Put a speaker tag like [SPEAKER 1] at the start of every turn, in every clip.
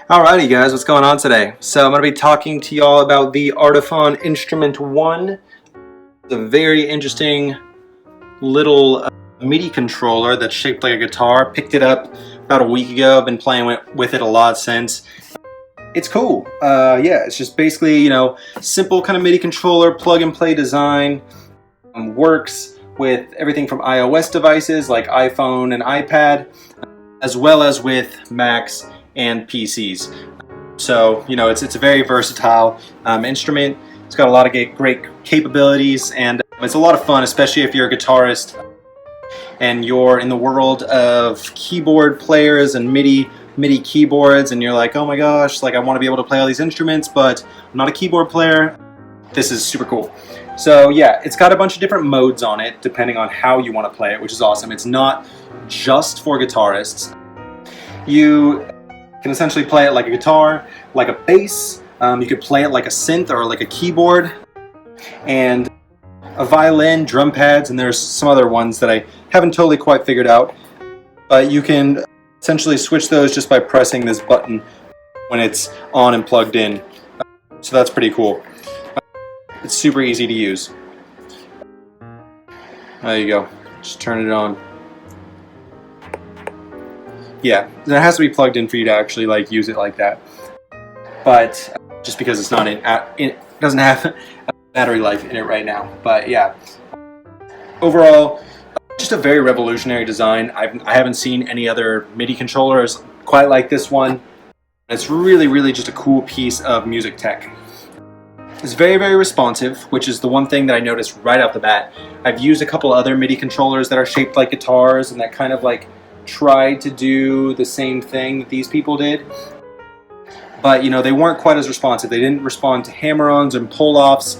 [SPEAKER 1] Alrighty guys, what's going on today? So I'm going to be talking to y'all about the Artiphon Instrument 1. It's a very interesting little MIDI controller that's shaped like a guitar. Picked it up about a week ago. I've been playing with it a lot since. It's cool. Yeah, it's just basically, simple kind of MIDI controller, plug and play design. Works with everything from iOS devices like iPhone and iPad, as well as with Macs and PCs. So, it's a very versatile instrument. It's got a lot of great capabilities, and it's a lot of fun, especially if you're a guitarist and you're in the world of keyboard players and MIDI keyboards, and you're like, oh my gosh, like I want to be able to play all these instruments, but I'm not a keyboard player. This is super cool. So yeah, it's got a bunch of different modes on it depending on how you want to play it, which is awesome. It's not just for guitarists. You can essentially play it like a guitar, like a bass. You could play it like a synth or like a keyboard, and a violin, drum pads, and there's some other ones that I haven't totally quite figured out. But you can essentially switch those just by pressing this button when it's on and plugged in. So that's pretty cool. It's super easy to use. There you go. Just turn it on. Yeah, it has to be plugged in for you to actually use it like that. But just because it's not it doesn't have a battery life in it right now. But yeah, overall, just a very revolutionary design. I haven't seen any other MIDI controllers quite like this one. It's really just a cool piece of music tech. It's very responsive, which is the one thing that I noticed right off the bat. I've used a couple other MIDI controllers that are shaped like guitars and that kind of tried to do the same thing that these people did. But they weren't quite as responsive. They didn't respond to hammer-ons and pull-offs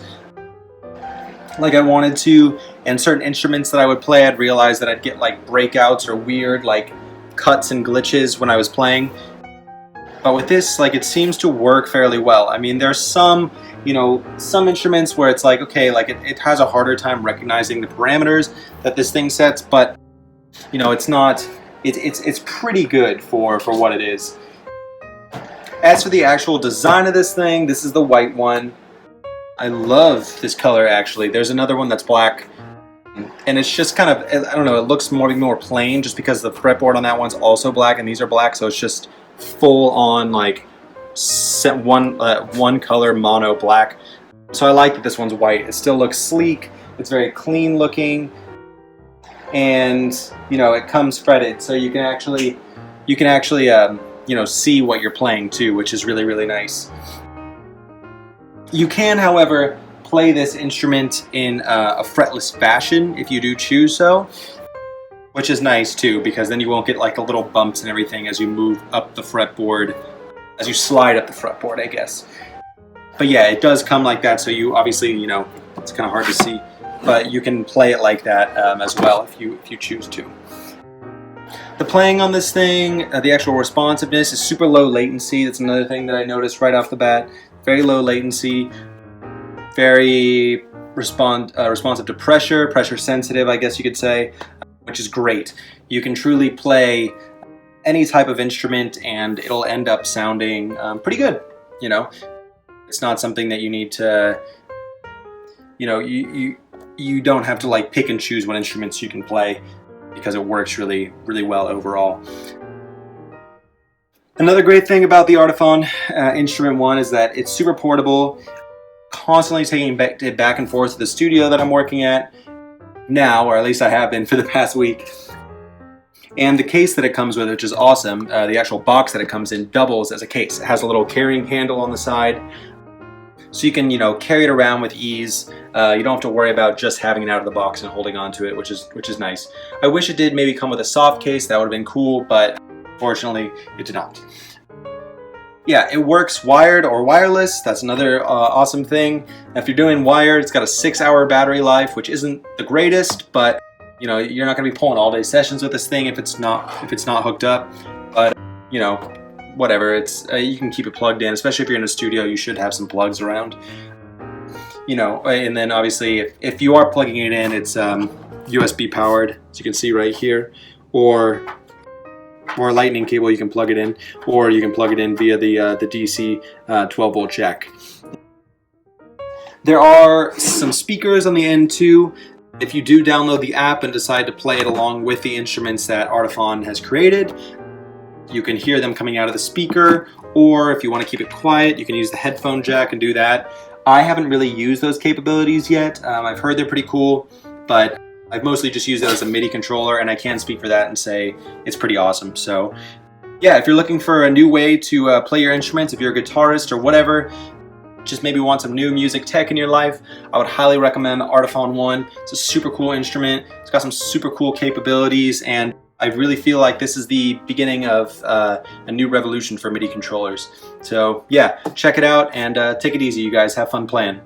[SPEAKER 1] like I wanted to. And certain instruments that I would play, I'd realize that I'd get breakouts or weird cuts and glitches when I was playing. But with this, it seems to work fairly well. I mean, there's some instruments where it's okay, it has a harder time recognizing the parameters that this thing sets, but it's not, it's pretty good for what it is. As for the actual design of this thing, this is the white one. I love this color actually. There's another one that's black, and it's just kind of, I don't know, it looks more plain just because the fretboard on that one's also black and these are black, so it's just full on set one color mono black. So I like that this one's white. It still looks sleek. It's very clean looking, and it comes fretted, so you can actually see what you're playing too, which is really nice. You can, however, play this instrument in a fretless fashion if you do choose so, which is nice too, because then you won't get the little bumps and everything as you move up the fretboard, as you slide up the fretboard, I guess. But yeah, it does come like that, so you obviously, it's kind of hard to see, but you can play it like that as well if you choose to. The playing on this thing, the actual responsiveness is super low latency. That's another thing that I noticed right off the bat. Very low latency, very responsive to pressure sensitive, I guess you could say, which is great. You can truly play any type of instrument and it'll end up sounding pretty good. It's not something that you need to, you don't have to pick and choose what instruments you can play, because it works really well overall. Another great thing about the Artiphon Instrument 1 is that it's super portable, constantly taking it back and forth to the studio that I'm working at now, or at least I have been for the past week. And the case that it comes with, which is awesome, the actual box that it comes in doubles as a case. It has a little carrying handle on the side, so you can carry it around with ease. You don't have to worry about just having it out of the box and holding on to it, which is nice. I wish it did maybe come with a soft case. That would have been cool, but fortunately it did not. Yeah, it works wired or wireless. That's another awesome thing. If you're doing wired, it's got a 6-hour battery life, which isn't the greatest, but you're not going to be pulling all-day sessions with this thing if it's not hooked up. But whatever. It's you can keep it plugged in, especially if you're in a studio. You should have some plugs around. And then obviously if you are plugging it in, it's USB powered, as you can see right here, or or a lightning cable you can plug it in, or you can plug it in via the DC 12 volt jack. There are some speakers on the end too. If you do download the app and decide to play it along with the instruments that Artiphon has created, you can hear them coming out of the speaker, or if you want to keep it quiet, you can use the headphone jack and do that. I haven't really used those capabilities yet. I've heard they're pretty cool, but I've mostly just used it as a MIDI controller, and I can speak for that and say it's pretty awesome. So yeah, if you're looking for a new way to play your instruments, if you're a guitarist or whatever, just maybe want some new music tech in your life, I would highly recommend the Artiphon 1. It's a super cool instrument. It's got some super cool capabilities, and I really feel like this is the beginning of a new revolution for MIDI controllers. So yeah, check it out and take it easy, you guys. Have fun playing.